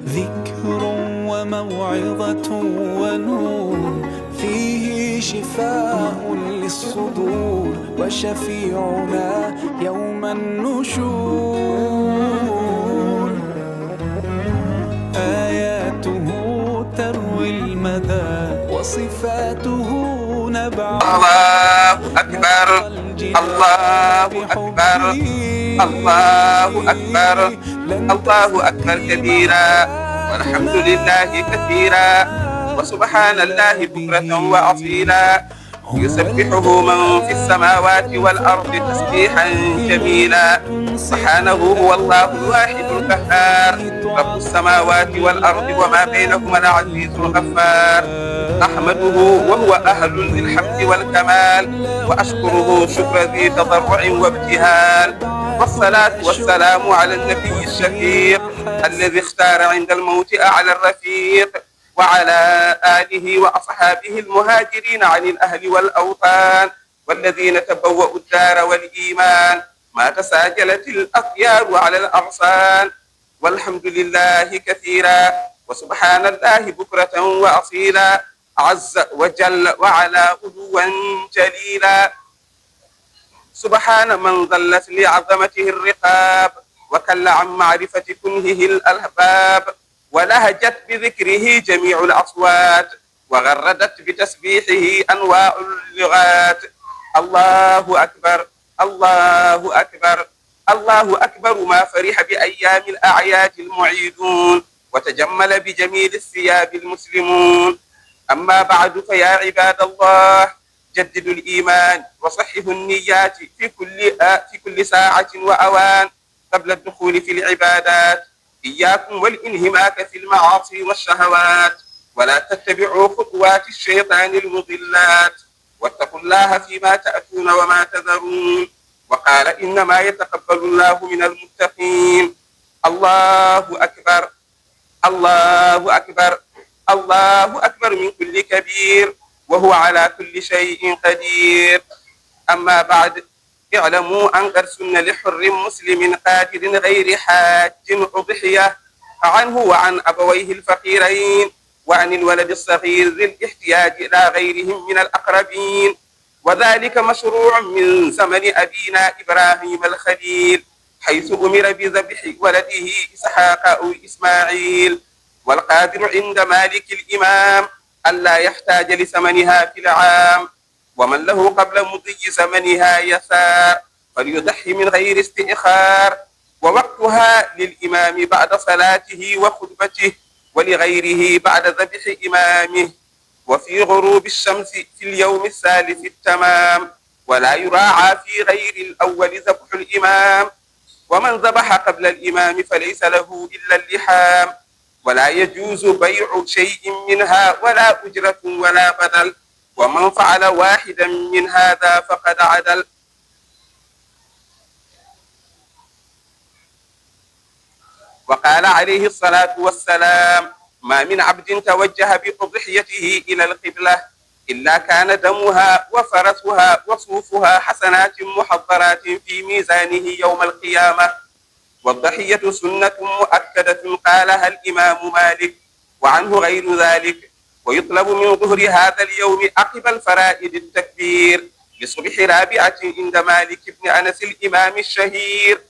ذكر وموعظة ونور، فيه شفاء للصدور وشفيعنا يوم النشور. آياته تروي المدى وصفاته نبع. الله أكبر الله أكبر الله أكبر الله أكبر كبيرا والحمد لله كثيرا وسبحان الله بكرة وأصيلا يسبحه من في السماوات والأرض تسبيحا جميلا سبحانه هو الله الواحد القهار رب السماوات والأرض وما بينهما العزيز الغفار أحمده وهو أهل للحمد والكمال وأشكره شكر ذي تضرع وابتهال والصلاة والسلام على النبي الشفيق الذي اختار عند الموت أعلى الرفيق وعلى آله وأصحابه المهاجرين عن الأهل والأوطان والذين تبوأوا الدار والإيمان ما تساجلت الأخيار على الأغصان والحمد لله كثيرا وسبحان الله بكرة وأصيلا عز وجل وعلى علوا جليلا سبحان من ظلت لعظمته الرقاب وكل عن معرفة كنهه الألباب ولهجت بذكره جميع الأصوات وغردت بتسبيحه أنواع اللغات الله أكبر الله أكبر الله أكبر ما فرح بأيام الأعياد المعيدون وتجمل بجميل الثياب المسلمون أما بعد فيا عباد الله جددوا الإيمان وصححوا النيات في كل ساعة وأوان قبل الدخول في العبادات إياكم والانهماك في المعاصي والشهوات ولا تتبعوا خطوات الشيطان المضلات واتقوا الله فيما تأتون وما تذرون وقال إنما يتقبل الله من المتقين الله أكبر الله أكبر الله أكبر من كل كبير وهو على كل شيء قدير أما بعد اعلموا أن قد سن لحر مسلم قادر غير حاج أضحية عنه وعن أبويه الفقيرين وعن الولد الصغير ذي الاحتياج إلى غيرهم من الأقربين وذلك مشروع من زمن أبينا إبراهيم الخليل حيث أمر بذبح ولده إسحاق أو إسماعيل والقادر عند مالك الإمام ألا يحتاج لثمنها في العام ومن له قبل مضي زمنها يسار فليضحي من غير استئخار ووقتها للإمام بعد صلاته وخطبته ولغيره بعد ذبح إمامه وفي غروب الشمس في اليوم الثالث التمام ولا يراعى في غير الأول ذبح الإمام ومن ذبح قبل الإمام فليس له إلا اللحام ولا يجوز بيع شيء منها ولا أجرة ولا بدل ومن فعل واحدا من هذا فقد عدل وقال عليه الصلاة والسلام ما من عبد توجه بأضحيته إلى القبلة إلا كان دمها وفرسها وصوفها حسنات محضرات في ميزانه يوم القيامة والضحية سنة مؤكدة قالها الإمام مالك وعنه غير ذلك ويطلب من ظهر هذا اليوم عقب الفرائض التكبير لصبح رابعة عند مالك بن أنس الإمام الشهير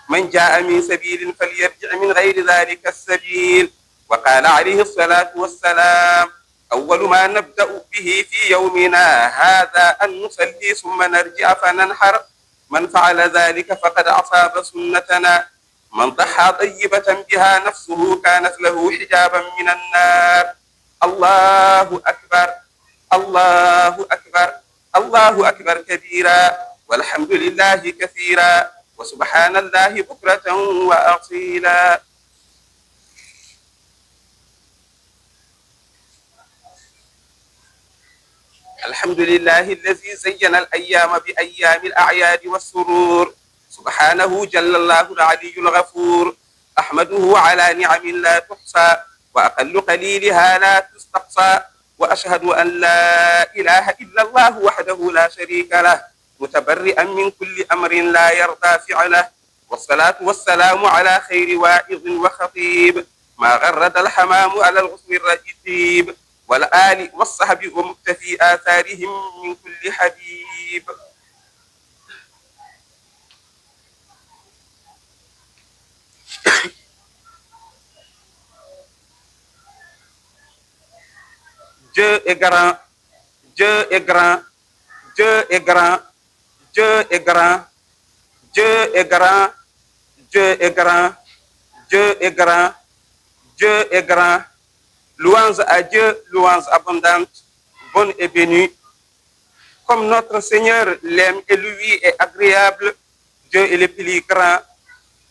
من جاء من سبيل فليرجع من غير ذلك السبيل وقال عليه الصلاة والسلام أول ما نبدأ به في يومنا هذا أن نصلي ثم نرجع فننحر من فعل ذلك فقد أصاب سنتنا من ضحى طيبة بها نفسه كانت له حجابا من النار الله أكبر الله أكبر الله أكبر كبيرا والحمد لله كثيرا وسبحان الله بكرة وأصيلا الحمد لله الذي زين الأيام بأيام الأعياد والسرور سبحانه جل الله العلي الغفور أحمده على نعم لا تحصى وأقل قليلها لا تستقصى وأشهد أن لا إله إلا الله وحده لا شريك له متبرئا من كل أمر لا يرضى فعله والصلاة والسلام على خير واعظ وخطيب ما غرد الحمام على الغصن الرجيب والآل والصحب ومقتفي آثارهم من كل حبيب. Dieu est grand, Dieu est grand, Dieu est grand, Dieu est grand, Dieu est grand, Dieu est grand, Dieu est grand, Dieu est grand. Louange à Dieu, louange abondante, bonne et bénie. Comme notre Seigneur l'aime et lui est agréable, Dieu est le plus grand,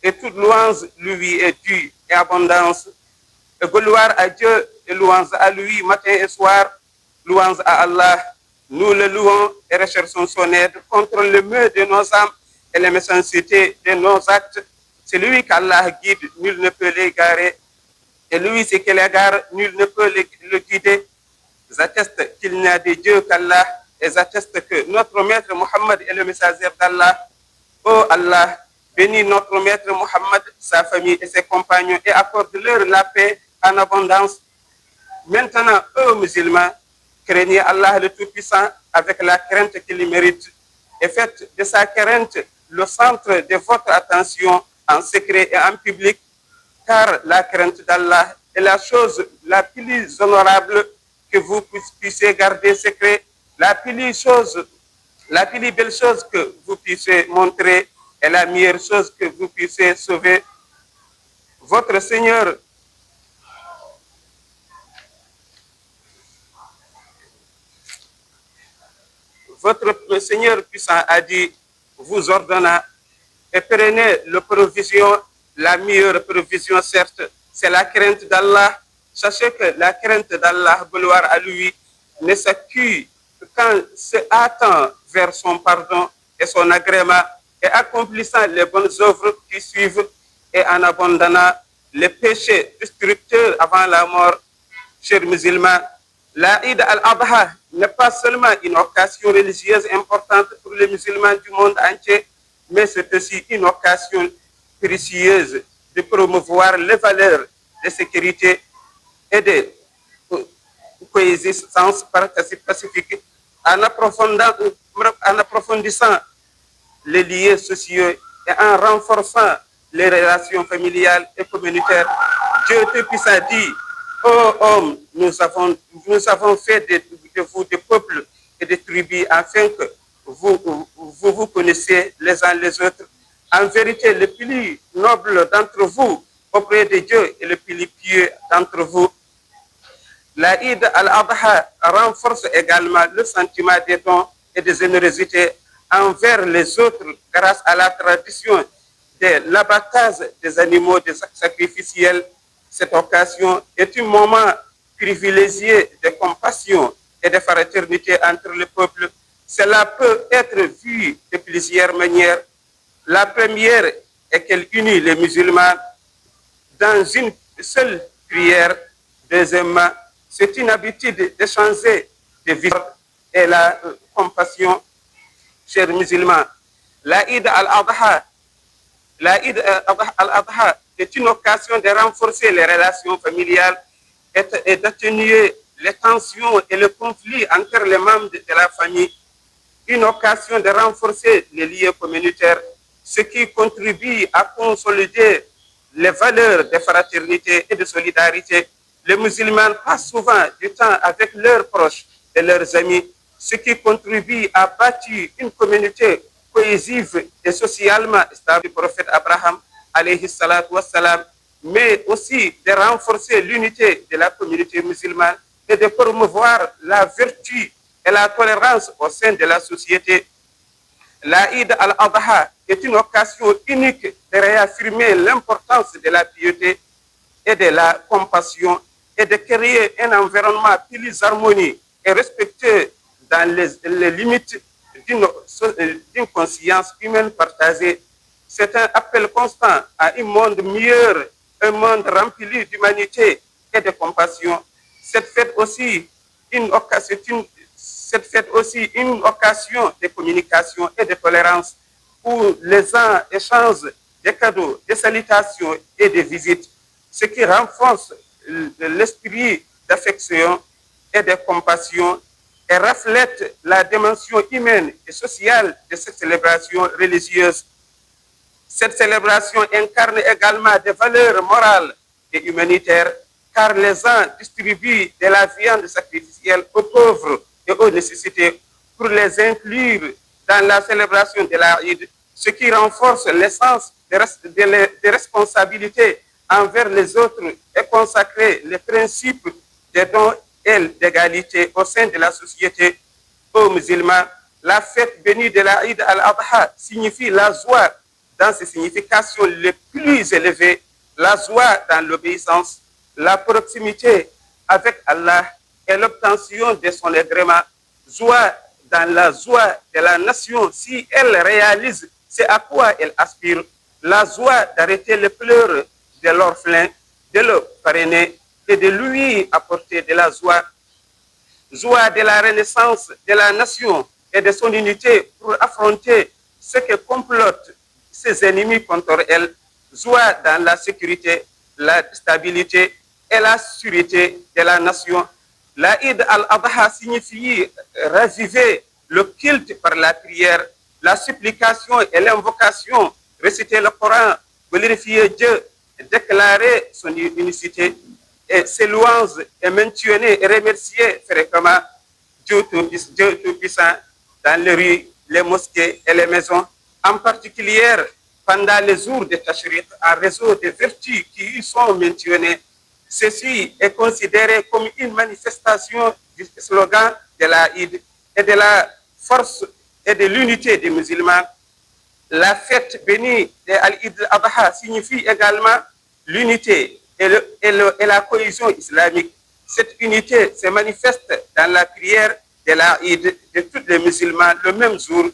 et toute louange lui est due et abondance. Et gloire à Dieu et louange à lui matin et soir, louange à Allah. Nous le louons et recherchons son aide contre le mur de nos âmes et les méchancetés de nos actes. C'est lui qu'Allah guide, nul ne peut l'égarer. Et lui, c'est qu'il égare, nul ne peut le guider. J'atteste qu'il n'y a de Dieu qu'Allah et j'atteste que notre maître Mohammed est le messager d'Allah. Oh Allah, bénis notre maître Mohammed, sa famille et ses compagnons et accorde-leur la paix en abondance. Maintenant, eux musulmans, craignez Allah le Tout-Puissant avec la crainte qu'il mérite et faites de sa crainte le centre de votre attention en secret et en public, car la crainte d'Allah est la chose la plus honorable que vous puissiez garder secret, la plus belle chose que vous puissiez montrer et la meilleure chose que vous puissiez sauver. Votre Seigneur puissant a dit, vous ordonnant et prenez la provision, la meilleure provision certes, c'est la crainte d'Allah. Sachez que la crainte d'Allah, gloire à lui, ne s'accueille qu'en se hâtant vers son pardon et son agrément et accomplissant les bonnes œuvres qui suivent et en abandonnant les péchés destructeurs avant la mort. Chers musulmans, l'Aïd al-Adha n'est pas seulement une occasion religieuse importante pour les musulmans du monde entier, mais c'est aussi une occasion précieuse de promouvoir les valeurs de sécurité et de coexistence pacifique en approfondissant les liens sociaux et en renforçant les relations familiales et communautaires. Dieu Tout-Puissant dit, ô hommes, nous avons fait de vous des peuples et des tribus afin que vous connaissiez les uns les autres. En vérité, le plus noble d'entre vous auprès de Dieu et le plus pieux d'entre vous. L'Aïd al-Adha renforce également le sentiment des dons et de générosité envers les autres grâce à la tradition de l'abattage des animaux sacrificiels. Cette occasion est un moment privilégié de compassion et de fraternité entre les peuples. Cela peut être vu de plusieurs manières. La première est qu'elle unit les musulmans dans une seule prière. Deuxièmement, c'est une habitude d'échanger de vivre et la compassion. Chers musulmans, l'Aïd al-Adha est une occasion de renforcer les relations familiales et d'atténuer les tensions et le conflit entre les membres de la famille. Une occasion de renforcer les liens communautaires, ce qui contribue à consolider les valeurs de fraternité et de solidarité. Les musulmans passent souvent du temps avec leurs proches et leurs amis, ce qui contribue à bâtir une communauté cohésive et socialement stable du prophète Abraham, alayhi salatu wassalam, mais aussi de renforcer l'unité de la communauté musulmane et de promouvoir la vertu et la tolérance au sein de la société. L'Aïd al-Adha est une occasion unique de réaffirmer l'importance de la piété et de la compassion et de créer un environnement plus harmonieux et respectueux dans les limites d'une conscience humaine partagée. C'est un appel constant à un monde meilleur, un monde rempli d'humanité et de compassion. Cette fête aussi une occasion de communication et de tolérance où les gens échangent des cadeaux, des salutations et des visites. ce qui renforce l'esprit d'affection et de compassion et reflète la dimension humaine et sociale de cette célébration religieuse. Cette célébration incarne également des valeurs morales et humanitaires, car les gens distribuent de la viande sacrificielle aux pauvres et aux nécessités pour les inclure dans la célébration de l'Aïd, ce qui renforce l'essence des responsabilités envers les autres et consacrer les principes de dons et d'égalité au sein de la société. Aux musulmans, la fête bénie de l'Aïd al-Adha signifie la joie dans ses significations les plus élevées, la joie dans l'obéissance, la proximité avec Allah et l'obtention de son agrément, joie dans la joie de la nation si elle réalise ce à quoi elle aspire, la joie d'arrêter les pleurs de l'orphelin, de le parrainer et de lui apporter de la joie, joie de la renaissance de la nation et de son unité pour affronter ce que complotent ses ennemis contre elle, joie dans la sécurité, la stabilité et la sûreté de la nation. L'Aïd al-Adha signifie raviver le culte par la prière, la supplication et l'invocation, réciter le Coran, glorifier Dieu, déclarer son unicité et ses louanges et mentionner et remercier fréquemment Dieu Tout-Puissant dans les rues, les mosquées et les maisons, en particulier pendant les jours de Tashriq, en réseau des vertus qui y sont mentionnées. Ceci est considéré comme une manifestation du slogan de l'Aïd et de la force et de l'unité des musulmans. La fête bénie de l'Aïd al-Adha signifie également l'unité et la cohésion islamique. Cette unité se manifeste dans la prière de l'Aïd de tous les musulmans le même jour